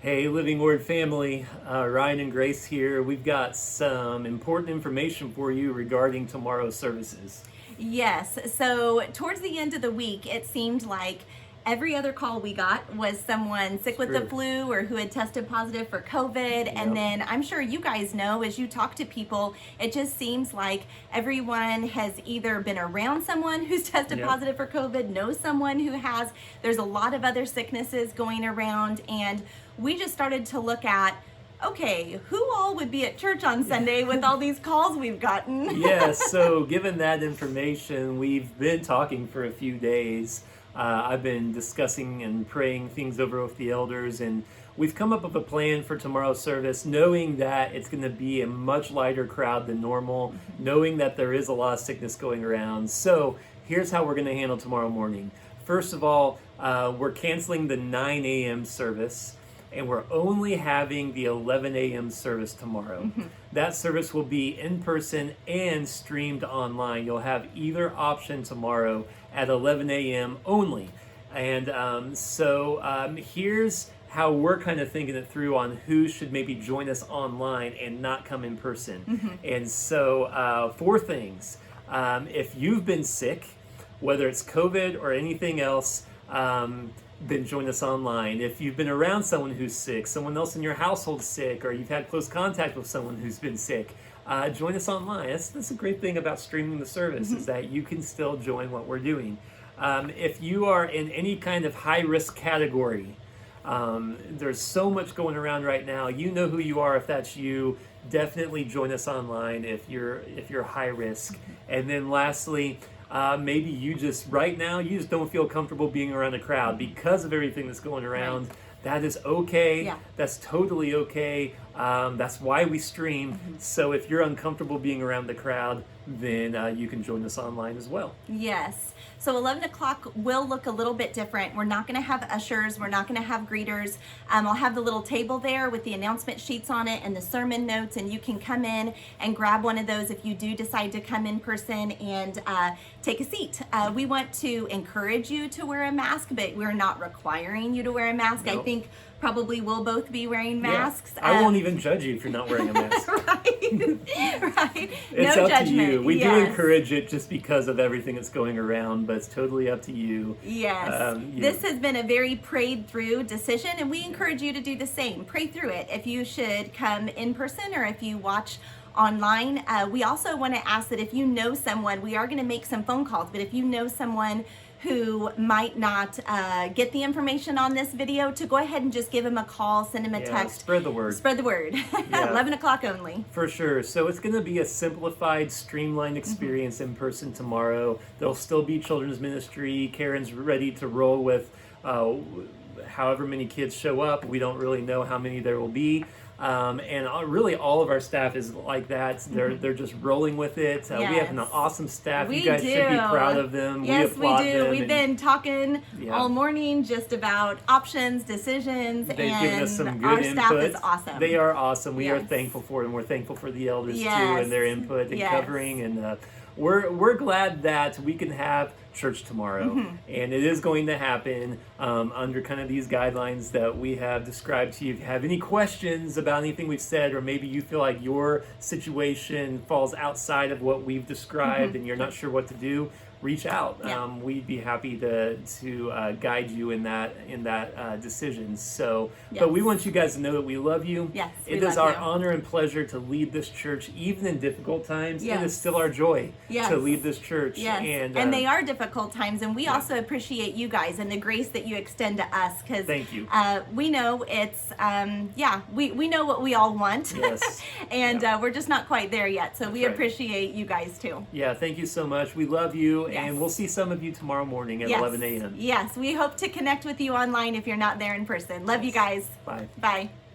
Hey, Living Word family, Ryan and Grace here. We've got some important information for you regarding tomorrow's services. Yes. So towards the end of the week, it seemed like every other call we got was someone sick with the True. flu or who had tested positive for COVID. And Yep. then I'm sure you guys know, as you talk to people, it just seems like everyone has either been around someone who's tested Yep. positive for COVID, knows someone who has. There's a lot of other sicknesses going around. And we just started to look at, okay, who all would be at church on Sunday with all these calls we've gotten? Yes, so given that information, we've been talking for a few days. I've been discussing and praying things over with the elders, and we've come up with a plan for tomorrow's service, knowing that it's going to be a much lighter crowd than normal, knowing that there is a lot of sickness going around. So here's how we're going to handle tomorrow morning. First of all, we're canceling the 9 a.m. service, and we're only having the 11 a.m. service tomorrow. That service will be in person and streamed online. You'll have either option tomorrow at 11 a.m. only. And here's how we're kind of thinking it through on who should maybe join us online and not come in person. And so, four things. If you've been sick, whether it's COVID or anything else, then join us online. If you've been around someone who's sick, someone else in your household sick, or you've had close contact with someone who's been sick, join us online. That's a great thing about streaming the service, is that you can still join what we're doing. If you are in any kind of high risk category, there's so much going around right now. You know who you are if that's you. Definitely join us online if you're high risk. And then lastly, maybe you just right now you just don't feel comfortable being around a crowd because of everything that's going around. Right. That is okay. Yeah. That's totally okay. That's why we stream. So if you're uncomfortable being around the crowd, then you can join us online as well. Yes. So 11 o'clock will look a little bit different. We're not going to have ushers. We're not going to have greeters. I'll have the little table there with the announcement sheets on it and the sermon notes, and you can come in and grab one of those if you do decide to come in person and take a seat. We want to encourage you to wear a mask, but we're not requiring you to wear a mask. I Nope. think probably we'll both be wearing masks. Yeah. I won't even judge you if you're not wearing a mask. Right. It's No up judgment. to you. We do Yes. encourage it just because of everything that's going around, but it's totally up to you. Yes. This has been a very prayed through decision, and we encourage you to do the same. Pray through it. If you should come in person or if you watch online, we also want to ask that if you know someone, we are going to make some phone calls, but if you know someone who might not get the information on this video, to go ahead and just give them a call, send them a Yeah, text. spread the word. Spread the word. Yeah. 11 o'clock only. For sure. So it's going to be a simplified, streamlined experience in person tomorrow. There'll still be children's ministry. Karen's ready to roll with however many kids show up. We don't really know how many there will be. Really all of our staff is like that. They're just rolling with it. We have an Yes. awesome staff. We You guys should be do. proud of them. Yes, we applaud do. them, We've and been talking Yeah. all morning just about options, decisions, they've and given us some good our input. staff is awesome. They are awesome. We are Yes. thankful for them. We're thankful for the elders too Yes. and their input and Yes. covering. And we're glad that we can have church tomorrow, and it is going to happen under kind of these guidelines that we have described to you. If you have any questions about anything we've said, or maybe you feel like your situation falls outside of what we've described and you're not sure what to do, reach out. Yeah. We'd be happy to guide you in that decision. So, Yes. but we want you guys to know that we love you. Yes, It we is love our you. honor and pleasure to lead this church, even in difficult times. It Yes. is still our joy Yes. to lead this church. Yes, and they are difficult times, and we also appreciate you guys and the grace that you extend to us, because Thank you. we know it's we know what we all want. Yes. And Yeah. we're just not quite there yet, so we right. appreciate you guys too. Yeah, thank you so much. We love you, Yes. and we'll see some of you tomorrow morning at Yes. 11 a.m. Yes, we hope to connect with you online if you're not there in person. Love you guys. Bye. Bye.